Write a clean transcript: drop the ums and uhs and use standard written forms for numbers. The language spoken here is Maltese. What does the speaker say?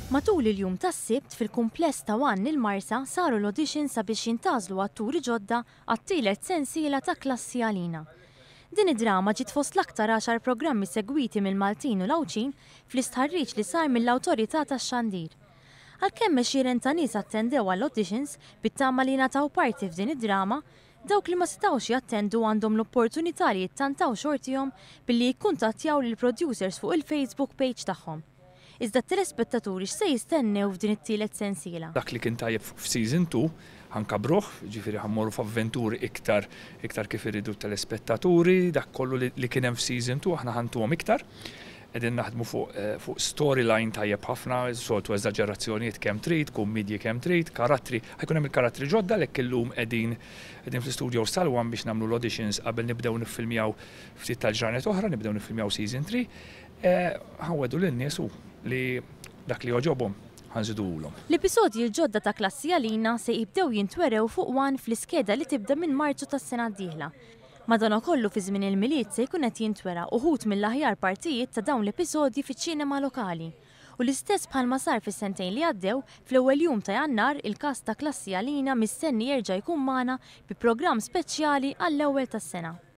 Matul il-jum tas-Sibt fil-kumpless ta' One il-Marsa saru l-audition sabiex jintgħażlu atturi ġodda għat-tielet sensiela ta' Klassi Għalina. Din id-drama ġiet fost l-aktar 10 programmi segwiti mill-Maltin u l-Awċin fl-istħarriġ li sar mill-Awtorità tax-Xandir. Għalkemm għexieren ta' nies attendew għall-auditions bit-tama li nataw parti f'din id-drama, dawk li ma setgħux jattendu għandhom l-opportunità li jittantaw xortihom billi jikkuntattjaw lill-producers fuq il-Facebook page tagħhom. Iżda t-telespettaturi x'se jistennew f'din it-tielet sensiela. Dak li kien tajjeb f'season 2 ħankabruh, ġifieri ħammorru f'avventuri iktar kif iridu telespettaturi, dak kollu li kien hemm f'season 2 aħna ħantuhom iktar. Qegħdin naħdmu fuq storyline tajjeb ħafna, soltu eżaġerazzjonijiet kemm trid, kummedji kemm trid, karattri, ħajkun hemm il-karattri ġodda lek illum qegħdin fl-istudio Salwan biex nagħmlu l-auditions qabel nibdew niffilmjaw ftit tal-ġranet oħra, nibdew niffilmjaw season 3. Ħawwedu lin-nies li dak li joġobhom ħanżidulhom. L-episodji l-ġodda ta' Klassi Għalina se jibdew jintwerew fuq One fl-iskeda li tibda minn Marzu tas-sena d-dieħla. Madankollu fi żmien il-miliet se jkun qed jintwera uħud mill-aħjar partijiet ta' dawn l-episodji fiċ-ċinema lokali. U l-istess bħalma sar fis-sentejn li għaddew, fl-ewwel jum ta' Jannar il-kast ta' Klassi Għalina mistenni jerġa' jkun magħna bi programm speċjali għall-ewwel tas-sena.